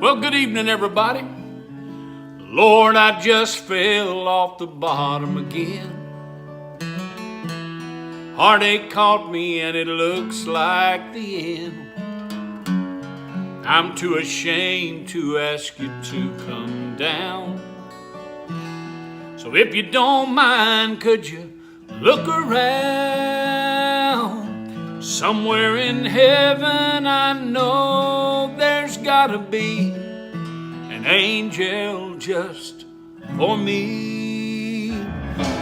Well, good evening, everybody. Lord, I just fell off the bottom again. Heartache caught me and it looks like the end. I'm too ashamed to ask you to come down. So if you don't mind, could you look around? Somewhere in heaven I know there's gotta be an angel just for me.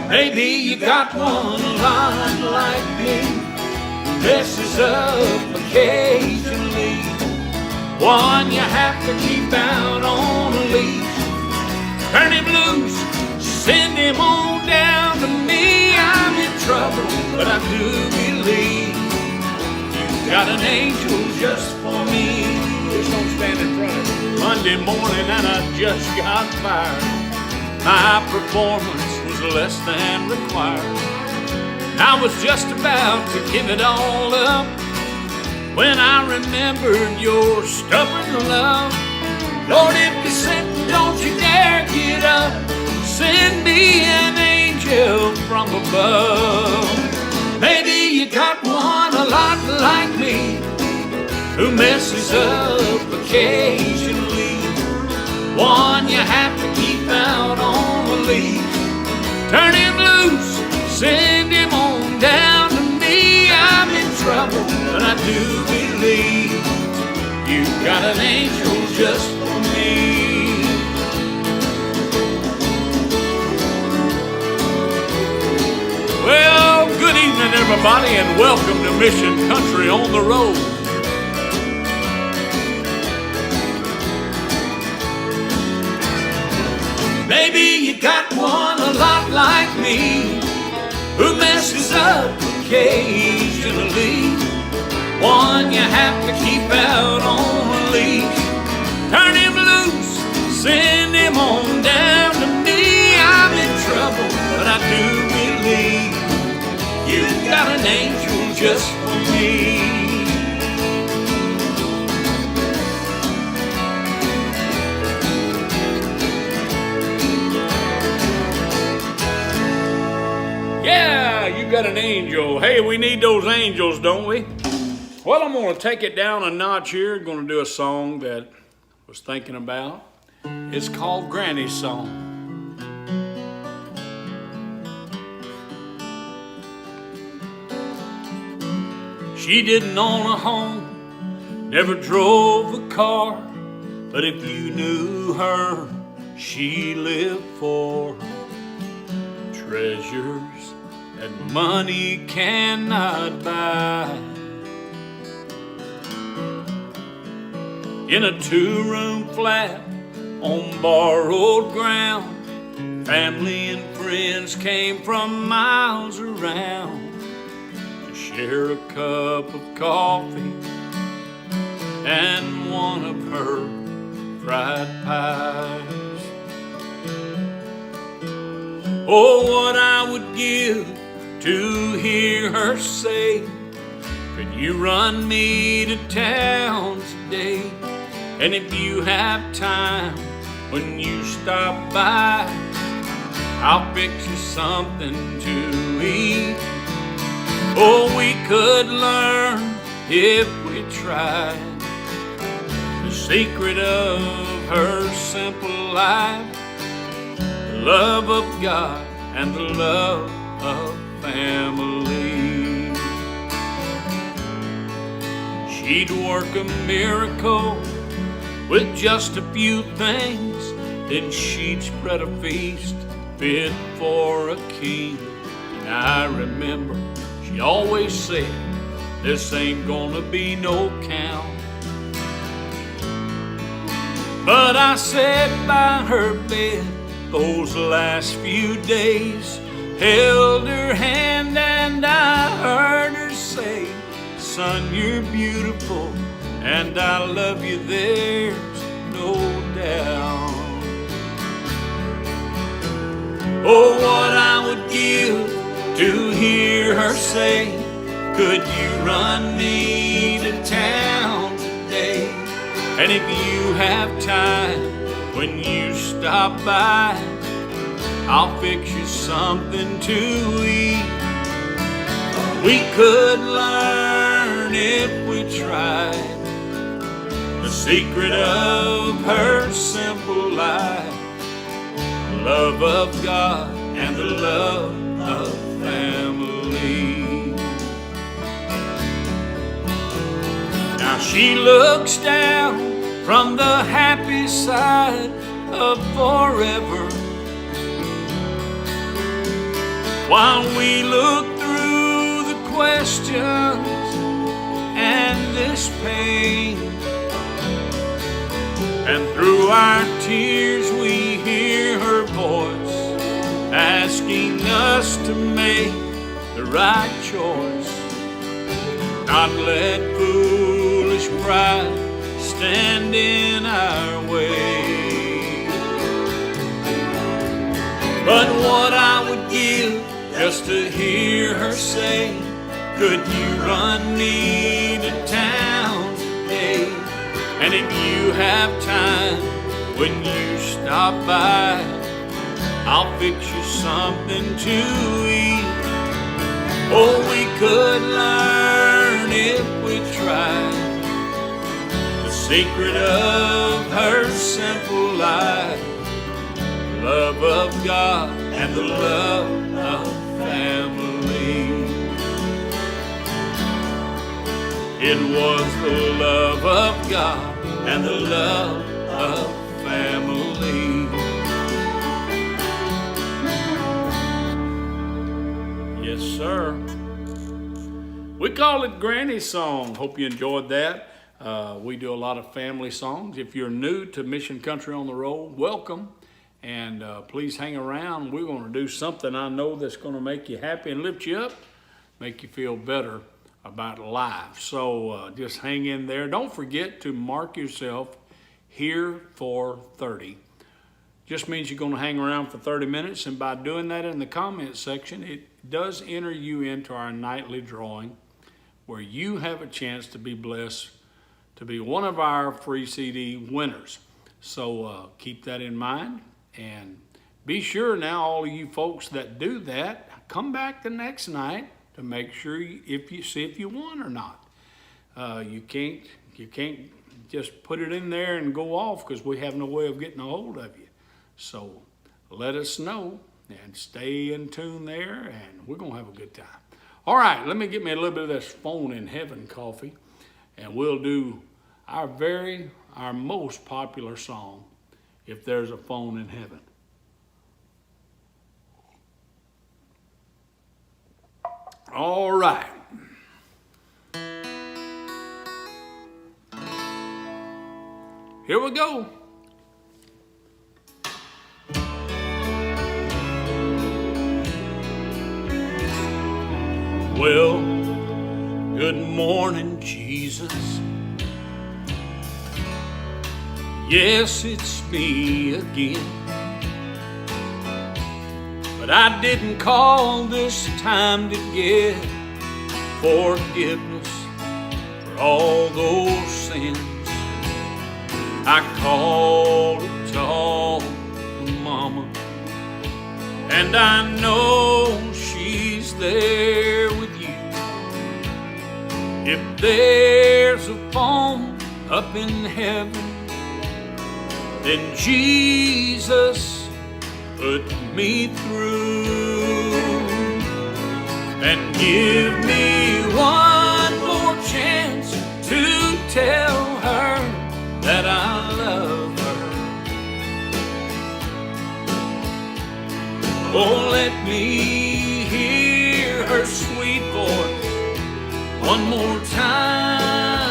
Maybe you got one a lot like me, messes up occasionally. One you have to keep out on a leash. Turn him loose, send him on down to me. I'm in trouble, but I do believe you've got an angel just for me. Just don't stand in front of me. Monday morning and I just got fired. My performance was less than required. I was just about to give it all up when I remembered your stubborn love. Lord, if you sent, don't you dare get up. Send me an angel from above. Maybe you got one a lot like me, who messes up occasionally. One you have to keep out on a leash. Turn him loose, send him on down to me. I'm in trouble, but I do believe you've got an angel just for me. Well, good evening, everybody, and welcome to Mission Country on the Road. Maybe you got one a lot like me, who messes up occasionally. One you have to keep out on a leash. Turn him loose, send him on down to me. I'm in trouble, but I do believe you've got an angel just for me. Yeah, you got an angel. Hey, we need those angels, don't we? Well, I'm going to take it down a notch here. I'm going to do a song that I was thinking about. It's called Granny's Song. She didn't own a home, never drove a car, but if you knew her, she lived for treasures that money cannot buy. In a 2-room flat on borrowed ground, family and friends came from miles around to share a cup of coffee and one of her fried pies. Oh, what I would give to hear her say, could you run me to town today? And if you have time when you stop by, I'll fix you something to eat. Oh, we could learn if we tried the secret of her simple life, the love of God and the love of family. She'd work a miracle with just a few things, then she'd spread a feast fit for a king. And I remember she always said, this ain't gonna be no count. But I sat by her bed those last few days, held her hand and I heard her say, son, you're beautiful and I love you, there's no doubt. Oh, what I would give to hear her say, could you run me to town today? And if you have time, when you stop by, I'll fix you something to eat. We could learn if we tried the secret of her simple life, the love of God and the love of family. Now she looks down from the happy side of forever, while we look through the questions and this pain. And through our tears we hear her voice asking us to make the right choice, not let foolish pride stand in our way. But what I would give just to hear her say, could you run me to town today? And if you have time, when you stop by, I'll fix you something to eat. Oh, we could learn if we tried the secret of her simple life, the love of God and the love of family. It was the love of God and the love of family. Yes, sir. We call it Granny Song. Hope you enjoyed that. We do a lot of family songs. If you're new to Mission Country on the Road, welcome. And please hang around. We're going to do something I know that's going to make you happy and lift you up, make you feel better about life. So just hang in there. Don't forget to mark yourself here for 30. Just means you're going to hang around for 30 minutes, and by doing that in the comment section, it does enter you into our nightly drawing where you have a chance to be blessed to be one of our free CD winners. So keep that in mind, and be sure now, all of you folks that do that, come back the next night to make sure if you won or not. You can't just put it in there and go off, because we have no way of getting a hold of you. So let us know and stay in tune there, and we're gonna have a good time. All right, let me get me a little bit of this Phone in Heaven coffee, and we'll do our most popular song, If There's a Phone in Heaven. All right. Here we go. Well, good morning, Jesus. Yes, it's me again. But I didn't call this time to get forgiveness for all those sins. I called to talk to Mama, and I know she's there with you. If there's a phone up in heaven, then Jesus put me through, and give me one more chance to tell her that I love her. Oh, let me hear her sweet voice one more time,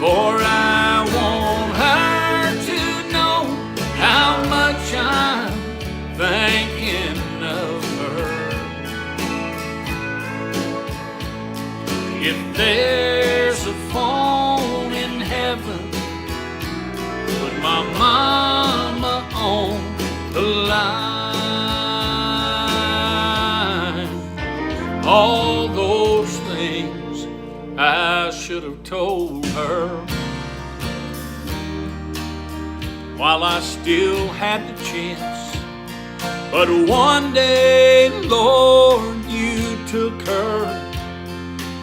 for I want her to know how much I'm thinking of her. If there's a phone in heaven, put my mama on the line. All those things told her while I still had the chance. But one day, Lord, you took her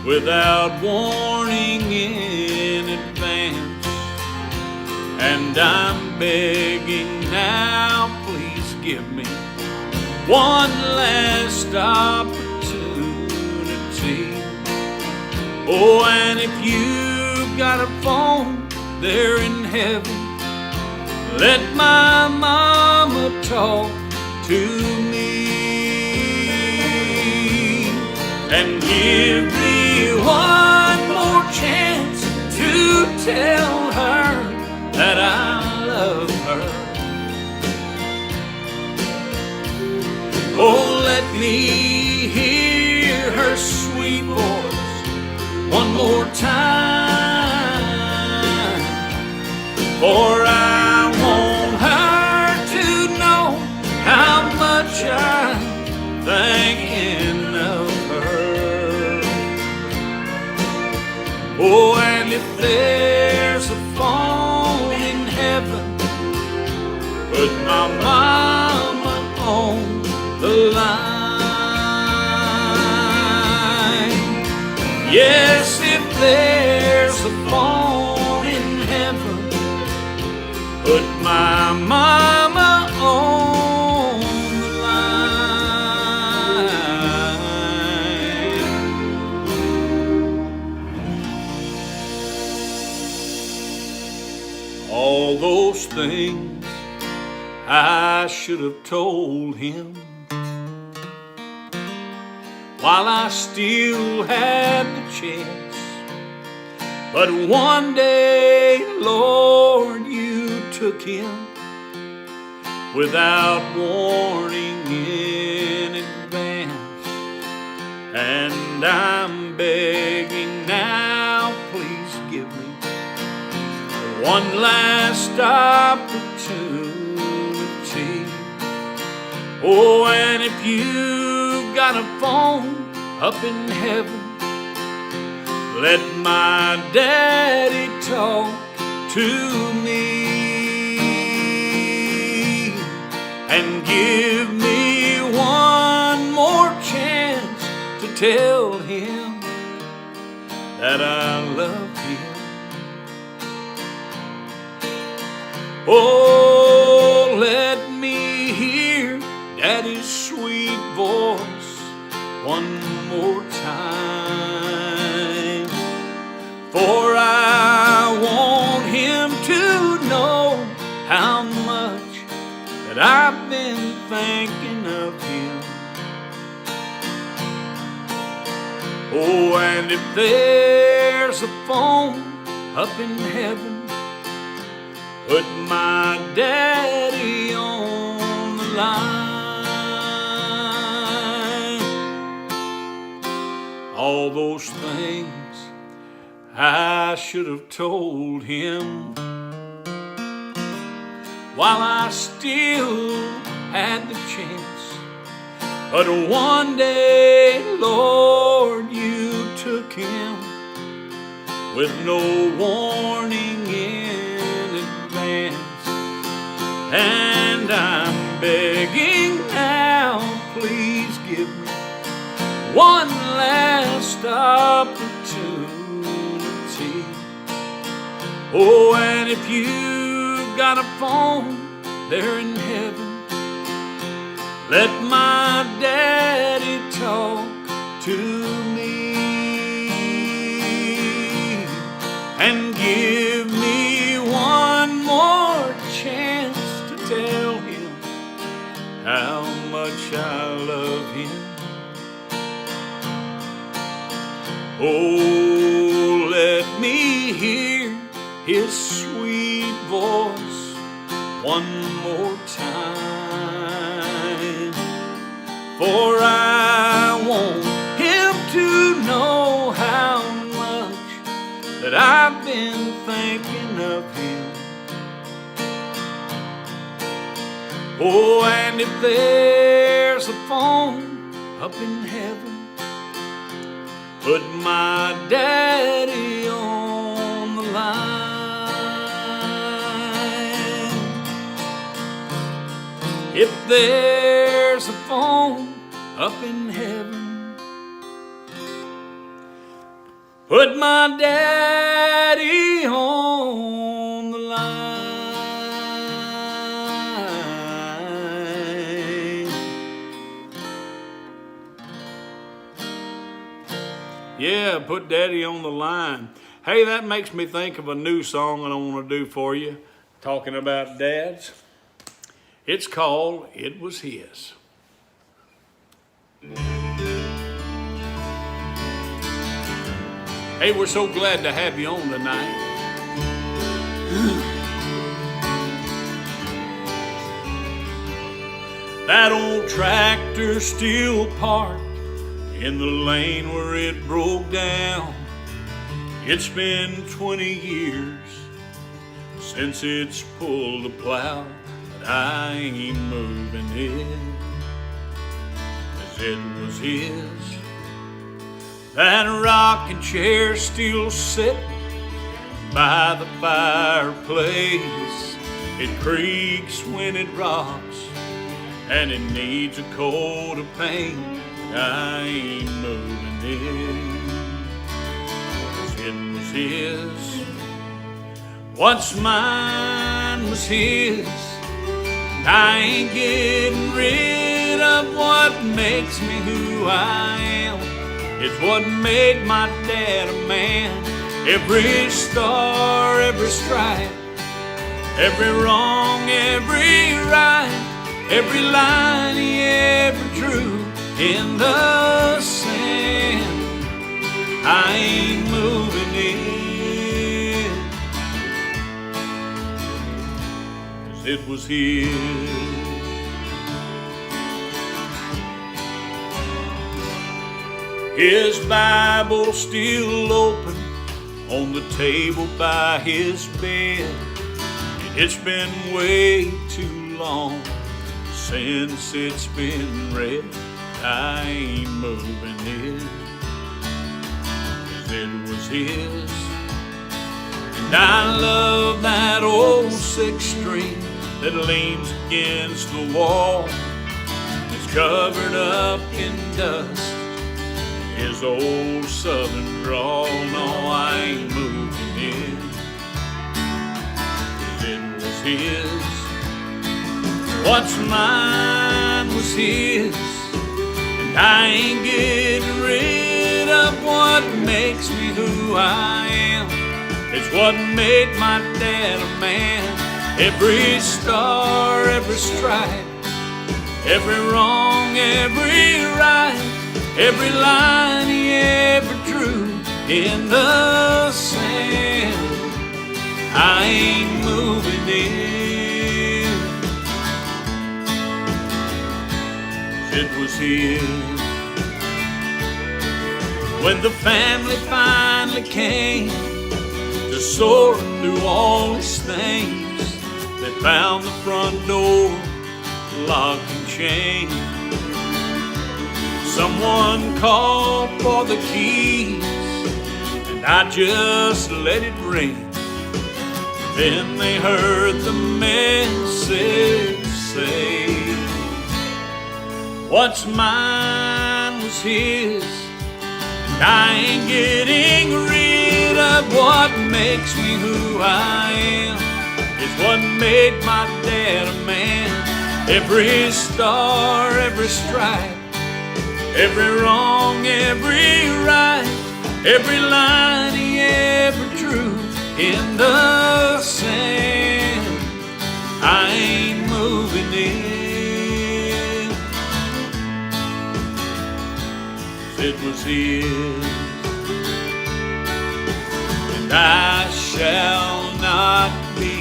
without warning in advance. And I'm begging now, please give me one last opportunity. Oh, and if you've got a phone there in heaven, let my mama talk to me and give me one more chance to tell her that I love her. Oh, let me hear her sweet voice one more time, for I want her to know how much I'm thinking of her. Oh, and if there's a phone in heaven, put my mama on the line. Yes, if there's a phone in heaven, put my mama on the line. All those things I should have told him while I still had the chance. But one day, Lord, you took him without warning in advance. And I'm begging now, please give me one last opportunity. Oh, and if you've got a phone up in heaven, let my daddy talk to me and give me one more chance to tell him that I love him. Oh, let me hear Daddy's sweet voice one more time, for I want him to know how much that I've been thinking of him. Oh, and if there's a phone up in heaven, put my daddy on the line. All those things I should have told him while I still had the chance. But one day, Lord, you took him with no warning in advance. And I'm begging now, please give me one last opportunity. Oh, and if you've got a phone there in heaven, let my daddy talk to me and give me one more chance to tell him how much I love him. Oh, let me hear his sweet voice one more time, for I want him to know how much that I've been thinking of him. Oh, and if there's a phone up in heaven, put my daddy on If there's a phone up in heaven, put my daddy on the line. Yeah, put daddy on the line. Hey, that makes me think of a new song that I want to do for you, talking about dads. It's called It Was His. Hey, we're so glad to have you on tonight. That old tractor still parked in the lane where it broke down. It's been 20 years since it's pulled a plow, but I ain't moving it, 'cause it was his. That rocking chair still sitting by the fireplace. It creaks when it rocks, and it needs a coat of paint. I ain't moving it, 'cause it was his. What's mine was his. I ain't getting rid of what makes me who I am. It's what made my dad a man. Every star, every stripe, every wrong, every right, every line he ever drew in the sand. I ain't moving it, 'cause it was his. His Bible still open on the table by his bed. It's been way too long since it's been read. I ain't moving it, 'cause it was his. And I love that old six string that leans against the wall. It's covered up in dust, his old southern drawl. No, I ain't moving it, 'cause it was his. What's mine was his, and I ain't getting rid of what makes me who I am. It's what made my dad a man. Every star, every stripe, every wrong, every right, every line he ever drew in the sand. I ain't moving it, 'cause it was his. When the family finally came to sort through all his things, they found the front door locked and chained. Someone called for the keys, and I just let it ring. Then they heard the message say, what's mine was his, and I ain't getting rid of what makes me who I am. It's what made my dad a man. Every star, every stripe, every wrong, every right, every line he ever drew in the sand. I ain't moving it, 'cause it was his. And I shall not be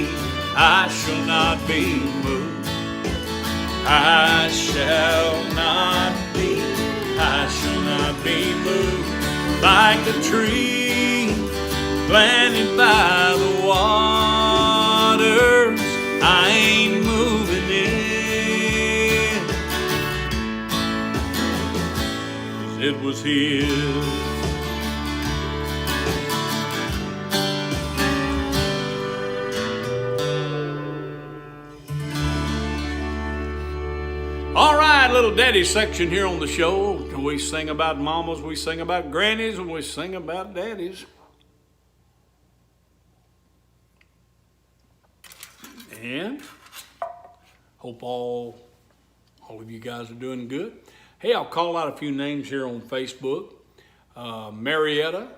moved. I shall not be moved, like a tree planted by the waters. I ain't moving it, 'cause it was his. right, little daddy section here on the show. We sing about mamas, we sing about grannies, and we sing about daddies. And hope all of you guys are doing good. Hey, I'll call out a few names here on Facebook. Marietta,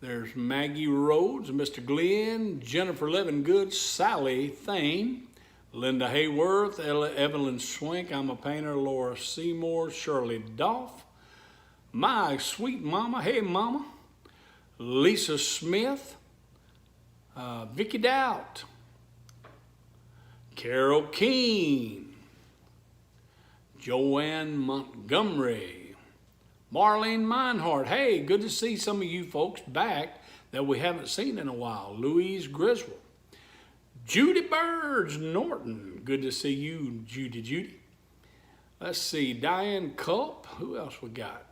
there's Maggie Rhodes, Mr. Glenn, Jennifer Levingood, Sally Thane, Linda Hayworth, Evelyn Swink, I'm a Painter, Laura Seymour, Shirley Doff, my sweet mama, hey mama, Lisa Smith, Vicky Doubt, Carol Keene, Joanne Montgomery, Marlene Meinhardt. Hey, good to see some of you folks back that we haven't seen in a while. Louise Griswold. Judy Birds Norton. Good to see you, Judy. Let's see, Diane Culp. Who else we got?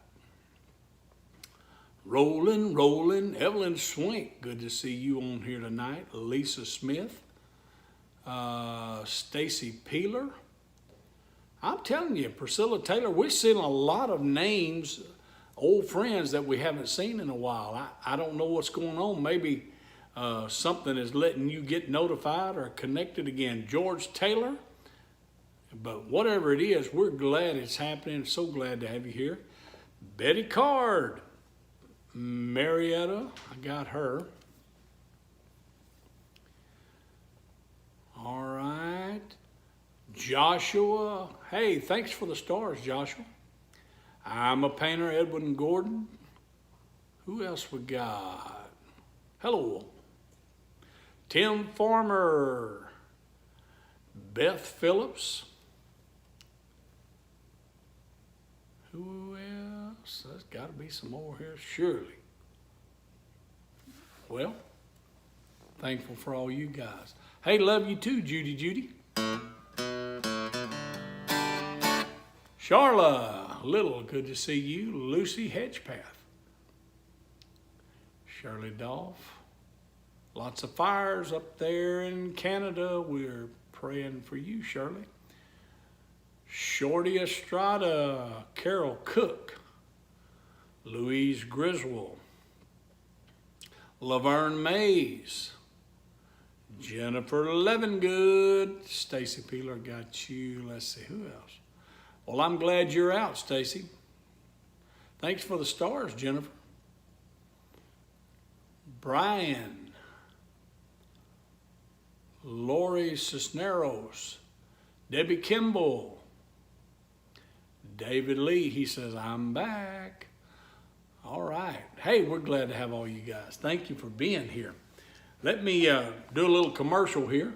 Rolling. Evelyn Swink. Good to see you on here tonight. Lisa Smith. Stacy Peeler. I'm telling you, Priscilla Taylor, we're seeing a lot of names, old friends that we haven't seen in a while. I don't know what's going on. Maybe something is letting you get notified or connected again. George Taylor, but whatever it is, we're glad it's happening. So glad to have you here. Betty Card, Marietta, I got her. All right. Joshua, hey, thanks for the stars, Joshua. I'm a Painter, Edwin Gordon. Who else we got? Hello. Tim Farmer, Beth Phillips. Who else? There's got to be some more here, surely. Well, thankful for all you guys. Hey, love you too, Judy. Charla Little, good to see you. Lucy Hedgepath. Shirley Dolph. Lots of fires up there in Canada. We're praying for you, Shirley. Shorty Estrada. Carol Cook. Louise Griswold. Laverne Mays. Jennifer Levingood. Stacy Peeler got you. Let's see, who else? Well, I'm glad you're out, Stacy. Thanks for the stars, Jennifer. Brian. Lori Cisneros. Debbie Kimball. David Lee, he says, I'm back. All right. Hey, we're glad to have all you guys. Thank you for being here. Let me do a little commercial here.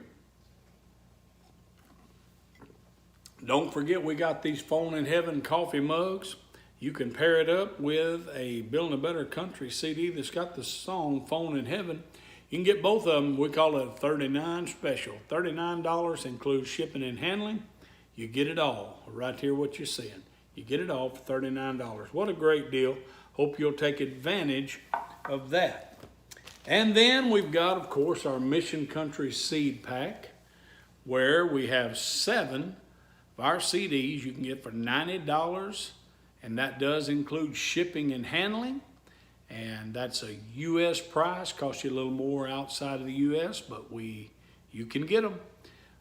Don't forget, we got these Phone in Heaven coffee mugs. You can pair it up with a Building a Better Country CD that's got the song Phone in Heaven. You can get both of them. We call it a $39 special. $39 includes shipping and handling. You get it all. Right here what you're seeing. You get it all for $39. What a great deal. Hope you'll take advantage of that. And then we've got, of course, our Mission Country Seed Pack, where we have 7 of our CDs you can get for $90, and that does include shipping and handling, and that's a U.S. price. Costs you a little more outside of the U.S., but you can get them.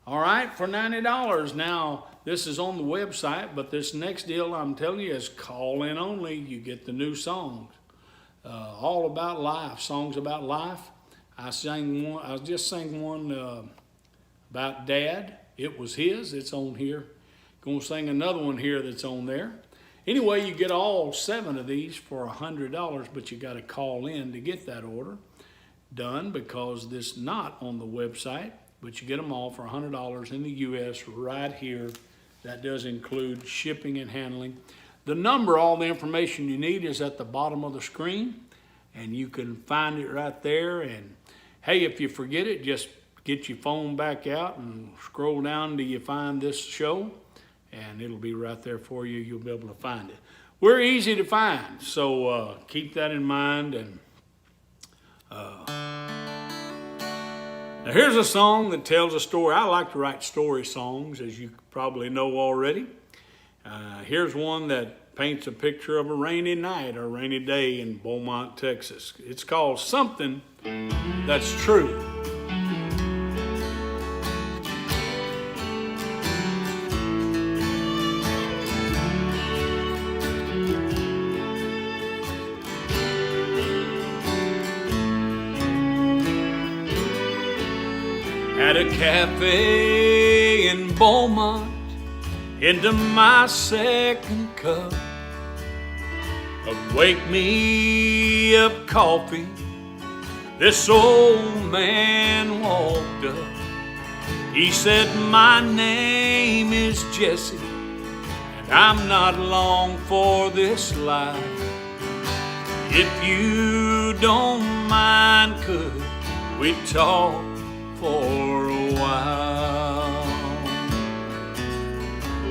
All right, for $90. Now, this is on the website, but this next deal I'm telling you is call in only. You get the new songs. All about life, songs about life. I just sang one about Dad. It was his, it's on here. Gonna sing another one here that's on there. Anyway, you get all 7 of these for $100, but you gotta call in to get that order done because this is not on the website, but you get them all for $100 in the U.S. right here. That does include shipping and handling. The number, all the information you need is at the bottom of the screen, and you can find it right there. And hey, if you forget it, just get your phone back out and scroll down till you find this show, and it'll be right there for you. You'll be able to find it. We're easy to find, so keep that in mind. And now here's a song that tells a story. I like to write story songs, as you probably know already. Here's one that paints a picture of a rainy night or a rainy day in Beaumont, Texas. It's called Something That's True. At a cafe in Beaumont, into my second cup of wake me up coffee, this old man walked up. He said, my name is Jesse, and I'm not long for this life. If you don't mind, could we talk for a while?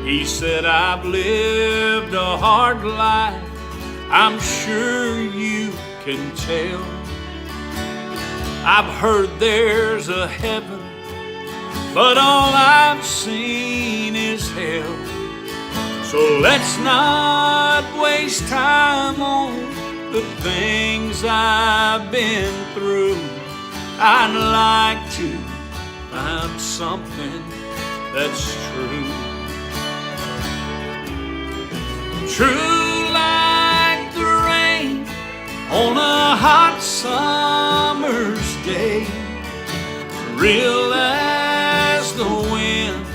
He said, I've lived a hard life, I'm sure you can tell. I've heard there's a heaven, but all I've seen is hell. So let's not waste time on the things I've been through. I'd like to find something that's true. True like the rain on a hot summer's day, real as the wind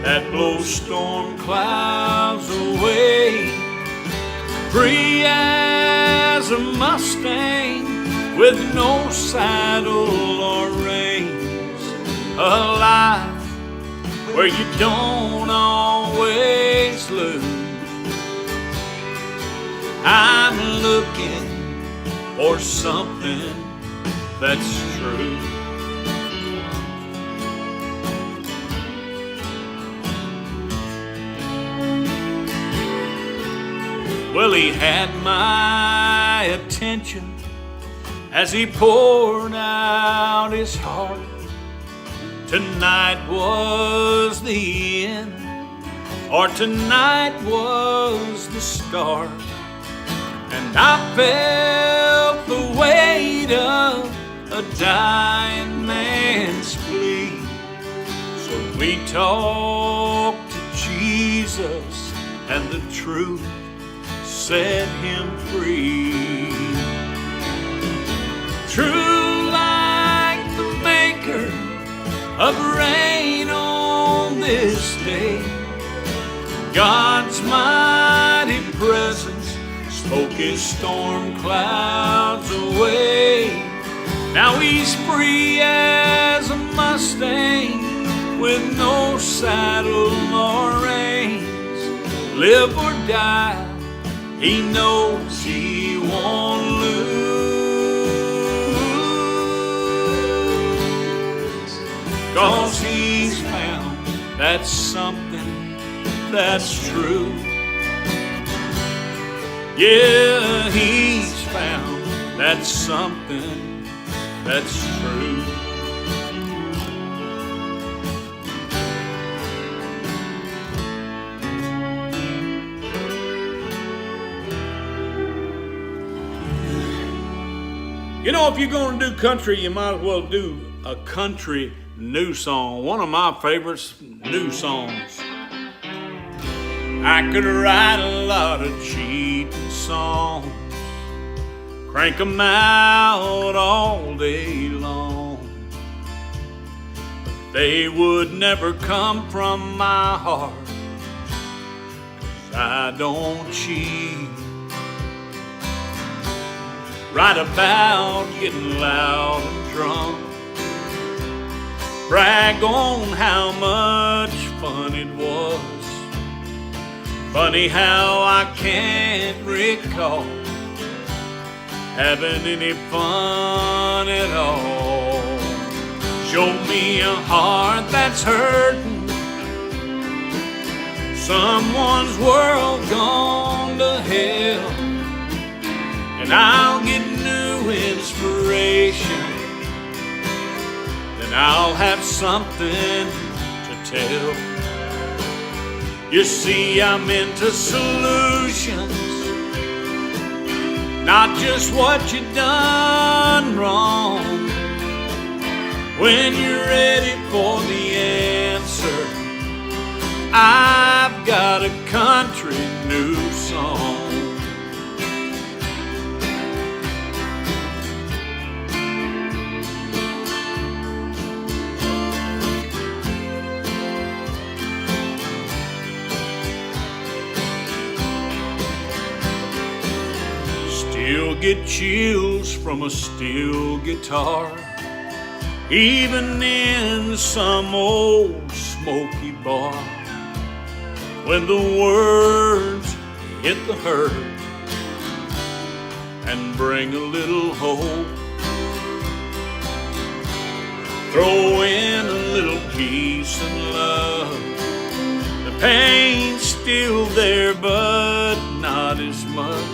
that blows storm clouds away, free as a Mustang with no saddle or reins, a life where you don't always lose. I'm looking for something that's true. Well, he had my attention as he poured out his heart. Tonight was the end, or tonight was the start. And I felt the weight of a dying man's plea. So we talked to Jesus, and the truth set him free. True like the maker of rain on this day, God's mighty presence spoke his storm clouds away. Now he's free as a Mustang with no saddle or reins. Live or die, he knows he won't lose. 'Cause he's found that something that's true. Yeah, he's found that something that's true. You know, if you're going to do country, you might as well do a country new song. One of my favorites, new songs. I could write a lot of cheating songs, crank 'em out all day long, but they would never come from my heart, 'cause I don't cheat. Write about getting loud and drunk, brag on how much fun it was. Funny how I can't recall having any fun at all. Show me a heart that's hurting, someone's world gone to hell, and I'll get new inspiration, then I'll have something to tell. You see, I'm into solutions, not just what you done wrong. When you're ready for the answer, I've got a country new song. Still get chills from a steel guitar, even in some old smoky bar. When the words hit the hurt and bring a little hope, throw in a little peace and love. The pain's still there, but not as much.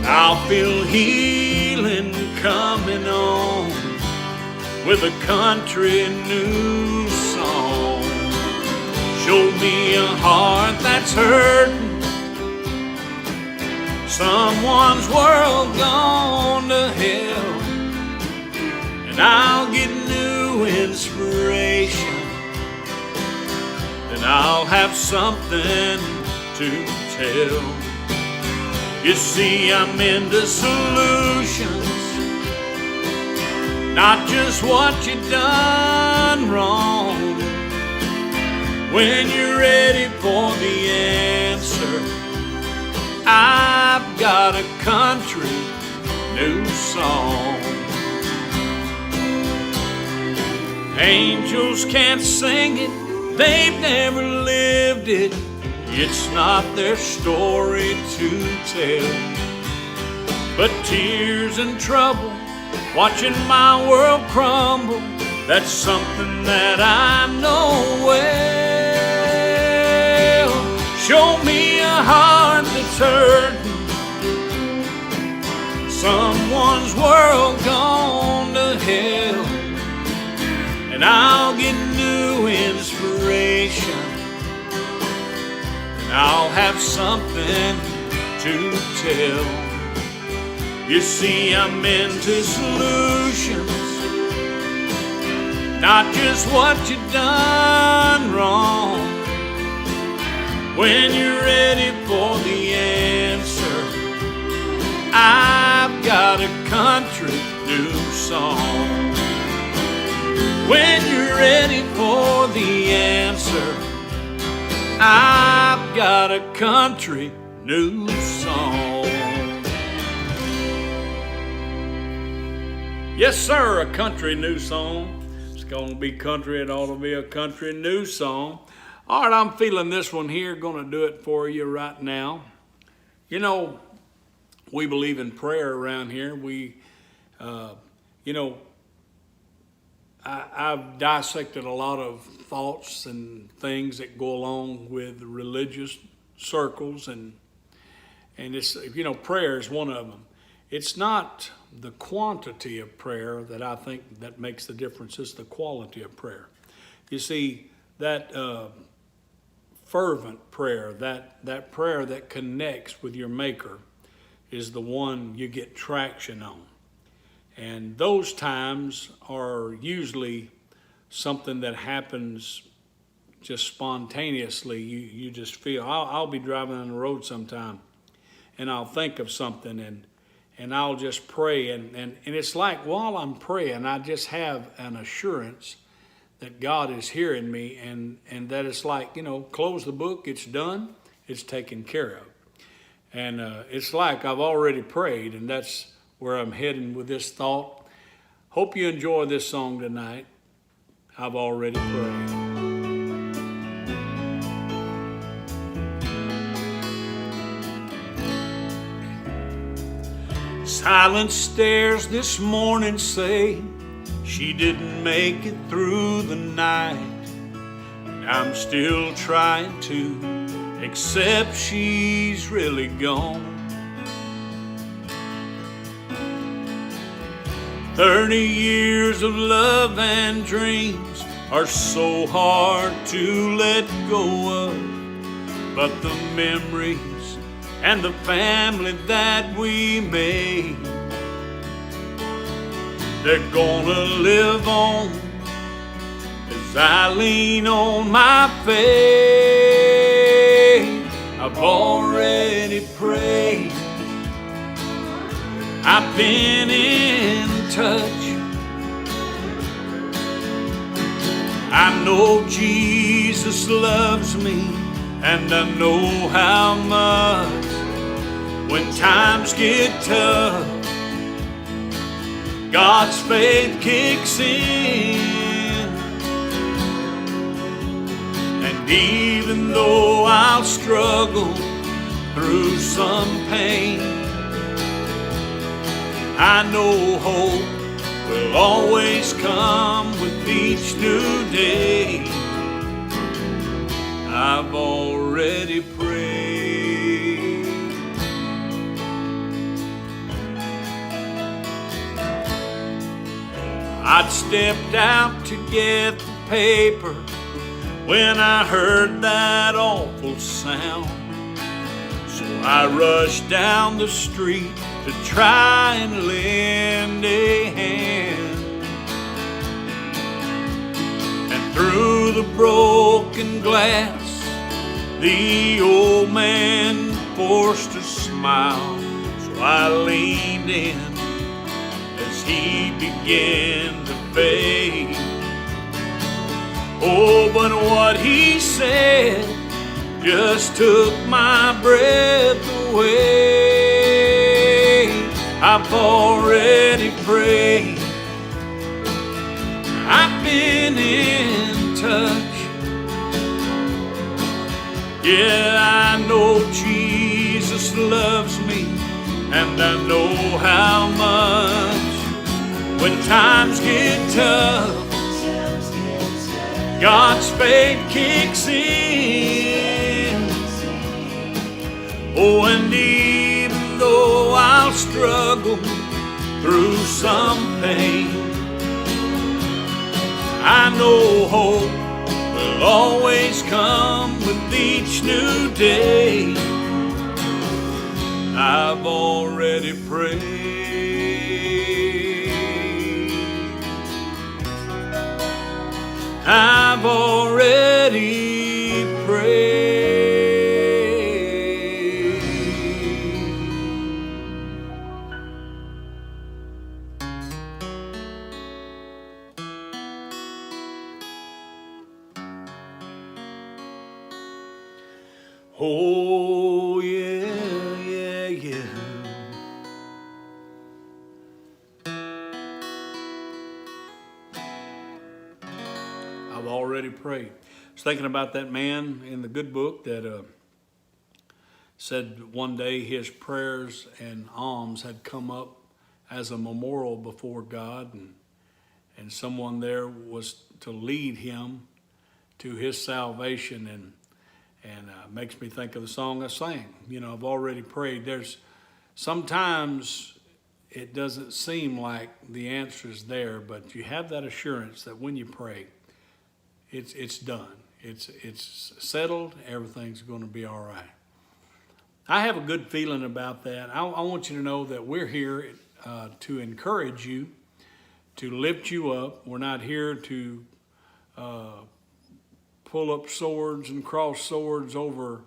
I'll feel healing coming on with a country new song. Show me a heart that's hurting, someone's world gone to hell, and I'll get new inspiration. Then I'll have something to tell. You see, I'm into solutions, not just what you done wrong. When you're ready for the answer, I've got a country new song. Angels can't sing it, they've never lived it. It's not their story to tell. But tears and trouble, watching my world crumble, that's something that I know well. Show me a heart that's hurting, someone's world gone to hell, and I'll get new inspiration. I'll have something to tell. You see, I'm into solutions, not just what you done wrong. When you're ready for the answer, I've got a country new song. When you're ready for the answer, I've got a country new song. Yes, sir, a country new song. It's going to be country. It ought to be a country new song. All right, I'm feeling this one here. Going to do it for you right now. You know, we believe in prayer around here. I've dissected a lot of thoughts and things that go along with religious circles, and it's, prayer is one of them. It's not the quantity of prayer that I think that makes the difference. It's the quality of prayer. You see, that fervent prayer, that prayer that connects with your Maker, is the one you get traction on. And those times are usually something that happens just spontaneously. You just feel, I'll be driving on the road sometime and I'll think of something and I'll just pray. And it's like while I'm praying, I just have an assurance that God is hearing me and that it's like, close the book, it's done, it's taken care of. And it's like I've already prayed, and that's where I'm heading with this thought. Hope you enjoy this song tonight. I've already prayed. Silent stares this morning say she didn't make it through the night. And I'm still trying to accept she's really gone. 30 years of love and dreams are so hard to let go of, but the memories and the family that we made, they're gonna live on as I lean on my faith. I've already prayed, I've been in touch. I know Jesus loves me, and I know how much. When times get tough, God's faith kicks in. And even though I'll struggle through some pain, I know hope will always come with each new day. I've already prayed. I'd stepped out to get the paper when I heard that awful sound. So I rushed down the street to try and lend a hand. And through the broken glass, the old man forced a smile. So I leaned in as he began to fade. Oh, but what he said just took my breath away. I've already prayed, I've been in touch. Yeah, I know Jesus loves me, and I know how much. When times get tough, God's faith kicks in. Oh, and even though I'll struggle through some pain, I know hope will always come with each new day. I've already prayed. I've already prayed. Oh, yeah, yeah, yeah. I've already prayed. I was thinking about that man in the good book that said one day his prayers and alms had come up as a memorial before God, and someone there was to lead him to his salvation, and makes me think of the song I sang. You know, I've already prayed. There's sometimes it doesn't seem like the answer is there, but you have that assurance that when you pray, it's done. It's settled. Everything's going to be all right. I have a good feeling about that. I want you to know that we're here to encourage you, to lift you up. We're not here to pull up swords and cross swords over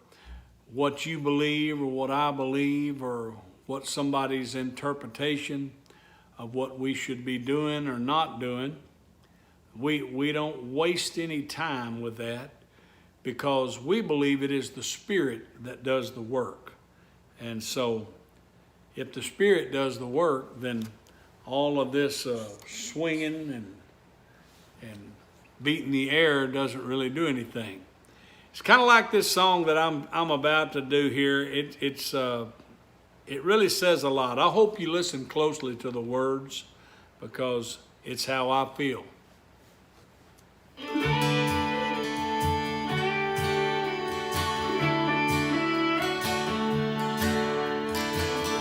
what you believe or what I believe or what somebody's interpretation of what we should be doing or not doing. We don't waste any time with that, because we believe it is the Spirit that does the work. And so if the Spirit does the work, then all of this swinging and beating the air doesn't really do anything. It's kind of like this song that I'm about to do here. It really says a lot. I hope you listen closely to the words, because it's how I feel.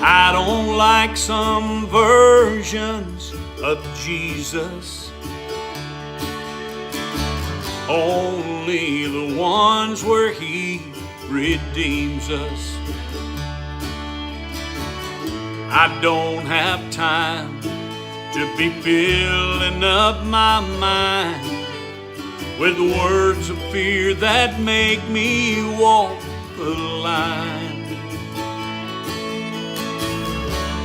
I don't like some versions of Jesus. only the ones where He redeems us. I don't have time to be filling up my mind with words of fear that make me walk the line.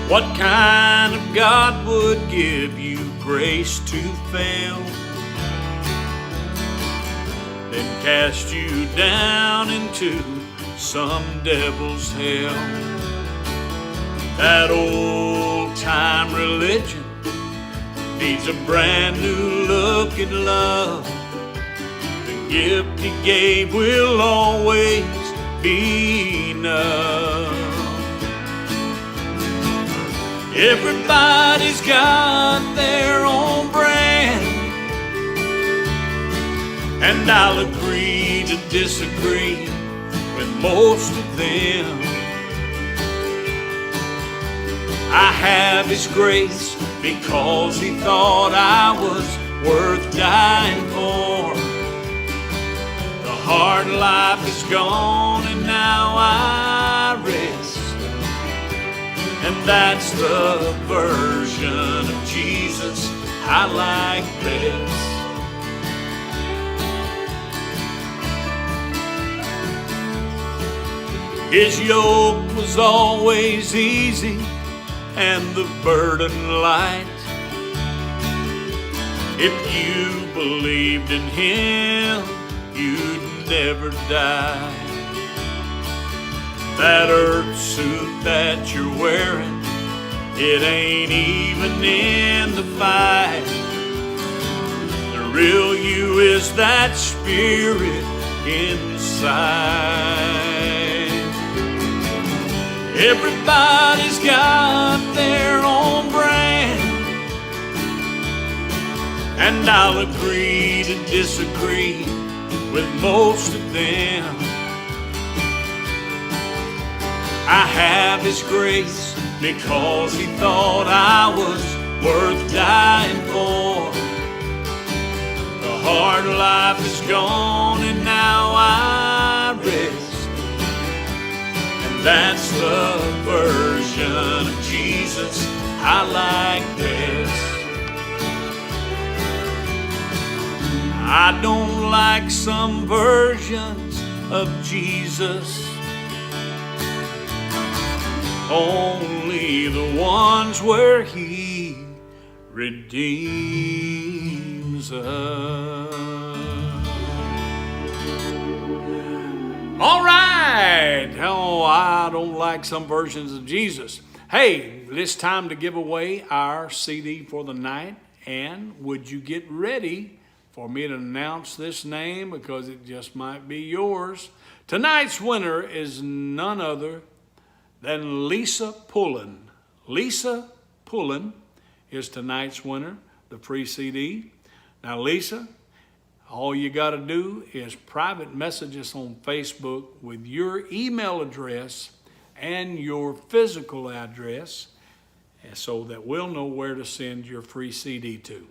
What kind of God would give you grace to fail, then cast you down into some devil's hell? That old-time religion needs a brand new look at love. The gift He gave will always be enough. Everybody's got their own brand, and I'll agree to disagree with most of them. I have His grace because He thought I was worth dying for. The hard life is gone and now I rest, and that's the version of Jesus I like best. His yoke was always easy and the burden light. If you believed in Him, you'd never die. That earth suit that you're wearing, it ain't even in the fight. The real you is that spirit inside. Everybody's got their own brand, and I'll agree to disagree with most of them. I have His grace because He thought I was worth dying for. The hard life is gone and now I rest, and that's the version of Jesus I like best. I don't like some versions of Jesus, only the ones where He redeems us. All right. Oh, I don't like some versions of Jesus. Hey, it's time to give away our CD for the night. And would you get ready for me to announce this name, because it just might be yours. Tonight's winner is none other than Lisa Pullen. Lisa Pullen is tonight's winner, the free CD. Now, Lisa, all you got to do is private message us on Facebook with your email address and your physical address, so that we'll know where to send your free CD to.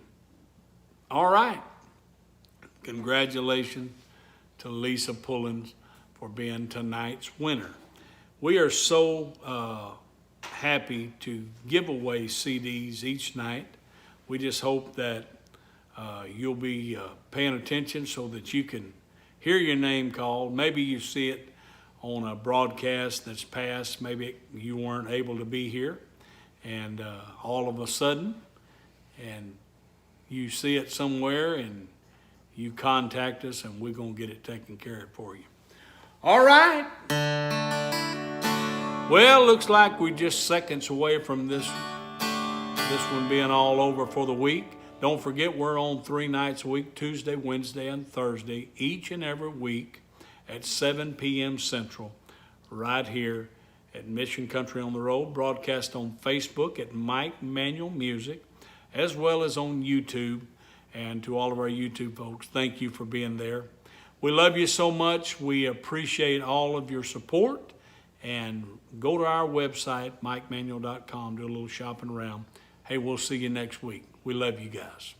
All right. Congratulations to Lisa Pullen for being tonight's winner. We are so happy to give away CDs each night. We just hope that you'll be paying attention so that you can hear your name called. Maybe you see it on a broadcast that's past. Maybe you weren't able to be here, and all of a sudden, and you see it somewhere, and you contact us, and we're going to get it taken care of for you. All right. Well, looks like we're just seconds away from this one being all over for the week. Don't forget, we're on 3 nights a week, Tuesday, Wednesday, and Thursday, each and every week at 7 p.m. Central, right here at Mission Country on the Road, broadcast on Facebook at Mike Manuel Music, as well as on YouTube. And to all of our YouTube folks, thank you for being there. We love you so much. We appreciate all of your support. And go to our website, mikemanuel.com, do a little shopping around. Hey, we'll see you next week. We love you guys.